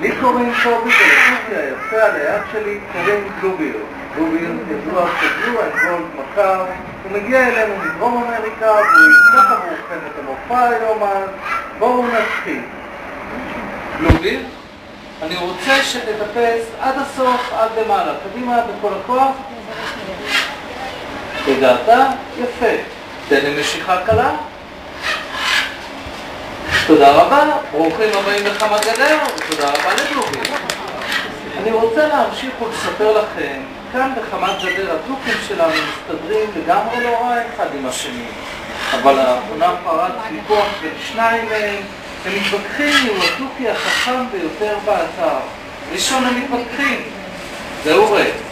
לי קוראים קובי ולקוקי היפה על היד שלי קוראים בלוביר. בלוביר ידוע כבלו, אנגולד מקר. הוא מגיע אלינו מדרום אמריקה והוא יפתח עבורכם את המופע היום אז. בואו נתחיל. בלוביר, אני רוצה שתטפס עד הסוף, עד למעלה. קדימה בכל הכוח. הגעת? יפה. תן לי משיכה קלה. תודה רבה, ברוכים הבאים לחמת גדר, ותודה רבה לבלוביר. אני רוצה להמשיך ולספר לכם, כאן בחמת גדר התוכים שלנו מסתדרים לגמרי לא רע אחד עם השני. אבל האחרונה פרץ ויכוח בין שניים מהם, הם מתווכחים עם התוכי החכם ביותר באתר. ראשון הם מתווכחים, זהו רקס.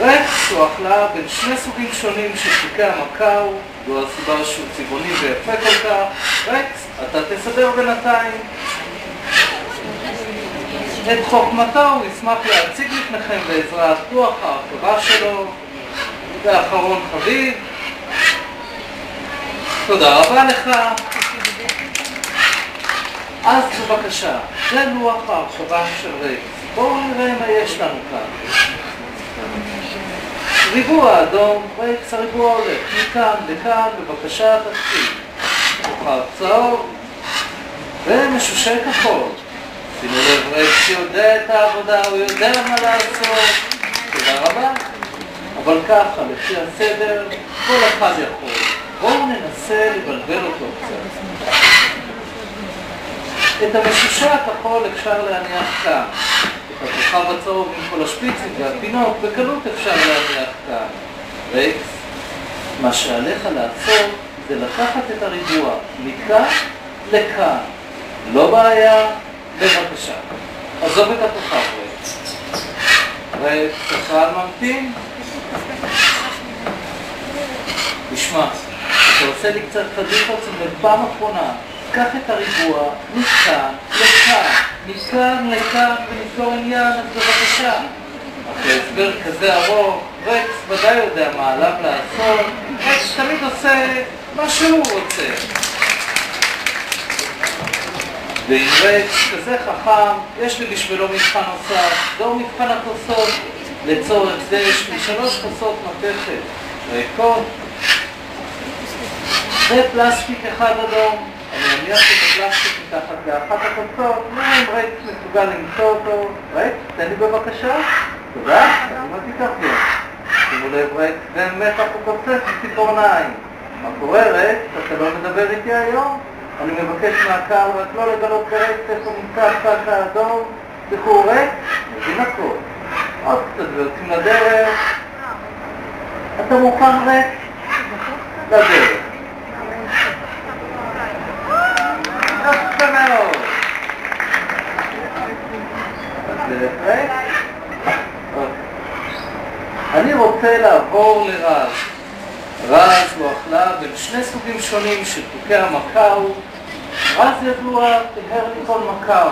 רקס הוא אכלה בין שני סוגים שונים של תוכי המקאו, זו הסיבה שהוא צבעוני ויפה כל כך. רקס, אתה תסדר בינתיים. את חוכמתו הוא ישמח להציג לפניכם בעזרת דוח ההרכבה שלו. ואחרון חביב, תודה רבה לך. אז בבקשה, זה לוח ההרכבה של רקס. בואו נראה מה יש לנו כאן. ריבוע אדום, רקס הריבוע הולך מכאן לכאן, בבקשה תתחיל. כוכב צהוב ומשושי כחול. שימו לב, רקס יודע את העבודה, הוא יודע מה לעשות. תודה רבה. אבל ככה, לפי הסדר, כל אחד יכול. בואו ננסה לבלבל אותו קצת. את המשושי הכחול אפשר להניח כאן. את הכוכב הצהוב עם כל השפיצים והפינות, בקלות אפשר להניח כאן. רקס, מה שעליך לעשות זה לקחת את הריבוע מכאן לכאן. לא בעיה, בבקשה. עזוב את הכוכב רקס. רקס, הקהל ממתין? תשמע, אתה עושה לי קצת פדיחות בפעם האחרונה. קח את הריבוע מכאן לכאן, מכאן לכאן ונפתור עניין, אז בבקשה. אחרי הסבר כזה ארוך, רקס ודאי יודע מה עליו לעשות. רקס תמיד עושה מה שהוא רוצה. ועם רקס כזה חכם, יש לי בשבילו מבחן נוסף. זהו מבחן הכוסות. לצורך זה יש לי 3 כוסות מתכת ריקות. זה פלסטיק אחד אדום. אני אניח את הפלסטיק מתחת לאחת הכוסות. נראה אם רקס מסוגל למצוא אותו. רקס, תן לי בבקשה. תודה, מה תיקח לי? שימו לב רקס, באמת הוא קופץ מציפורניים. מה קורה רקס? אתה לא מדבר איתי היום? אני מבקש מהקהל רק לא לגלות ברקס איפה נמצא הפסק האדום. תראו רקס, מבין הכל. עוד קצת ויוצאים לדרך. אתה מוכן רקס? לדרך. יפה מאוד. אז רקס. אני רוצה לעבור לרז. רז הוא אכלה בין שני סוגים שונים של תוכי המקאו. רז ידוע כהרניקון מקאו.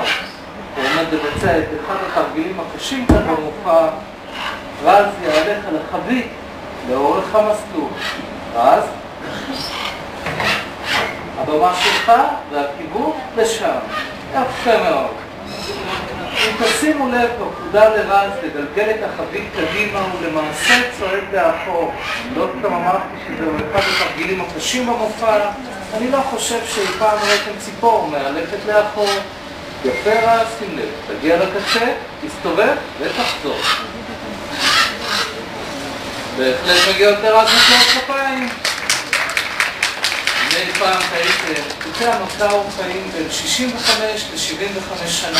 הוא עומד לבצע את אחד התרגילים הקשים כאן במופע. רז יהלך על החבית לאורך המסלול. רז, הבמה שלך והכיוון לשם. יפה מאוד. אם תשימו לב, בפקודה לרז לגלגל את החבית קדימה ולמעשה צועד באחור. לא סתם אמרתי שזהו אחד התרגילים הקשים במופע. אני לא חושב שאי פעם ראיתם ציפור מהלכת לאחור. יפה רז, שים לב, תגיע לקצה, תסתובב ותחזור. בהחלט מגיעות לרז מחיאות כפיים. מדי פעם טעיתם, תוכי המקאו חיים בין 65 ל-75 שנה,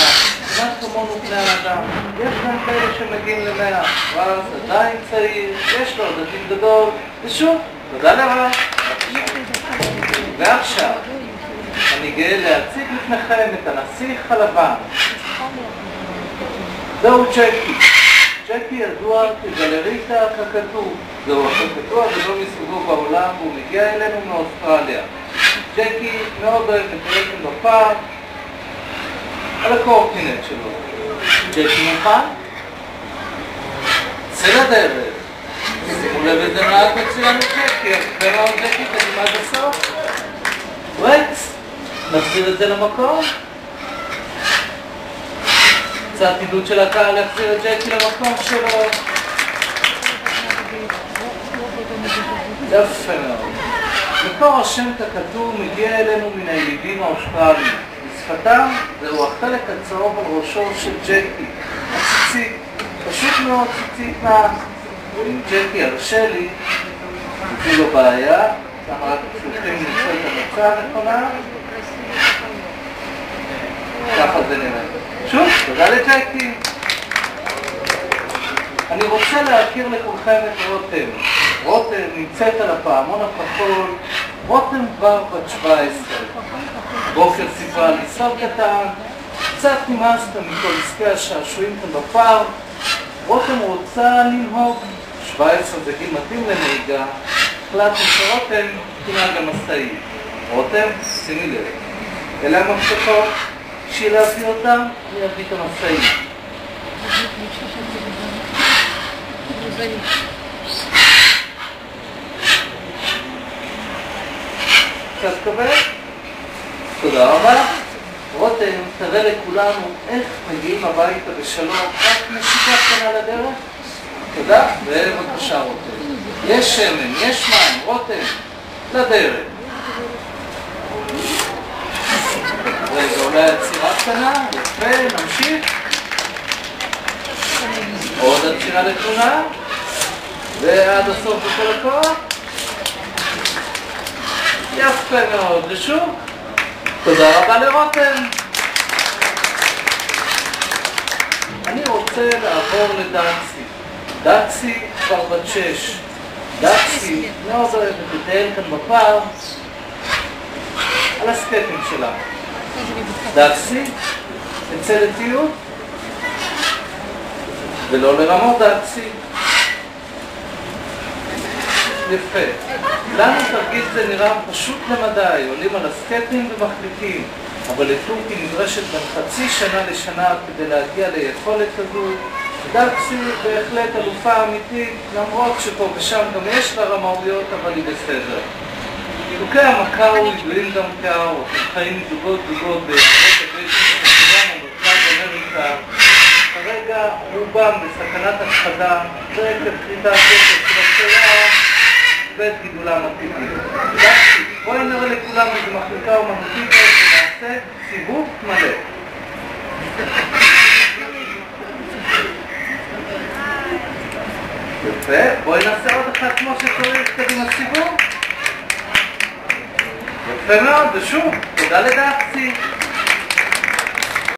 כמעט כמונו בני האדם. יש גם כאלה שמגיעים ל-100, רז עדיין צעיר, יש לו דתית גדול, ושוב, תודה לרז. ועכשיו, אני גאה להציג לפניכם את הנסיך הלבן. זהו ג'קי. ג'קי ידוע כגלריטה הקקטו. זהו הקקטו הגדול מסוגו בעולם והוא מגיע אלינו מאוסטרליה. ג'קי מאוד אוהב לקרקם בפארק על הקורקינט שלו. ג'קי מוכן? צא לדרך. שימו לב איזה נהג מצוין לג'קי. יפה מאוד ג'קי, קדימה עד הסוף. רקס, נחזיר את זה למקום. קצת עידוד של הקהל להחזיר את ג'קי למקום שלו. יפה מאוד. מקור השם ככתוב מגיע אלינו מן הילידים האוסטרליים. בשפתם זהו החלק הצהוב על ראשו של ג'קי, הציצית, פשוט מאוד ציצית נע. ואם ג'קי הרשה לי, זו לא בעיה, למה רק צריכים למצוא את המצע הנכונה. ככה זה נראה. שוב, תודה לג'קי. אני רוצה להכיר לכולכם את רותם. רותם נמצאת על הפעמון הכחול. רותם כבר בת 17. בוקר סיפרה לי סוף קטן. קצת נמאסת מכל עסקי השעשועים כאן בפארק. רותם רוצה לנהוג. 17 זה גיל מתאים לנהיגה. החלטנו שרותם תנהג המשאית. רותם, שימי לב. אלה המפתחות. כשהיא להביא אותם, אני אביא את המשאית. קצת כבד? תודה רבה. רותם, תראה לכולנו איך מגיעים הביתה בשלום, רק נשיקה קטנה לדרך. תודה, ובבקשה רותם. יש שמן, יש מים, רותם, לדרך. רגע, אולי עצירה קטנה, יפה, נמשיך. עוד עצירה לתמונה, ועד הסוף בכל הכוח. יפה מאוד, ושוב, תודה רבה לרותם. אני רוצה לעבור לדאצי. דאצי כבר בת 6. דאצי מאוד אוהבת לטייל כאן בפארק על הסקטים שלה. דאצי, תצא לטיול ולא לרמות דאצי. יפה. לנו תרגיל זה נראה פשוט למדי, עולים על הסקטים ומחליטים, אבל לטורקי נדרשת בין חצי שנה לשנה כדי להגיע ליכולת כזו. דאצי בהחלט אלופה אמיתית, למרות שפה ושם גם יש לה רמאויות, אבל היא בסדר. חילוקי המקאו ידועים גם כאורות, הם חיים זוגות בארצות הברית ובצפון אמריקה. כרגע רובם בסכנת הכחדה, ועקב כריתת קשר של הצלע ואת גידולם הטבעי. בואי נראה לכולם איזו מחלקה אומנותית ונעשה סיבוב מלא. יפה, בואי נעשה עוד אחד כמו שצריך קדימה סיבוב. יפה מאוד, ושוב, תודה לדאצי.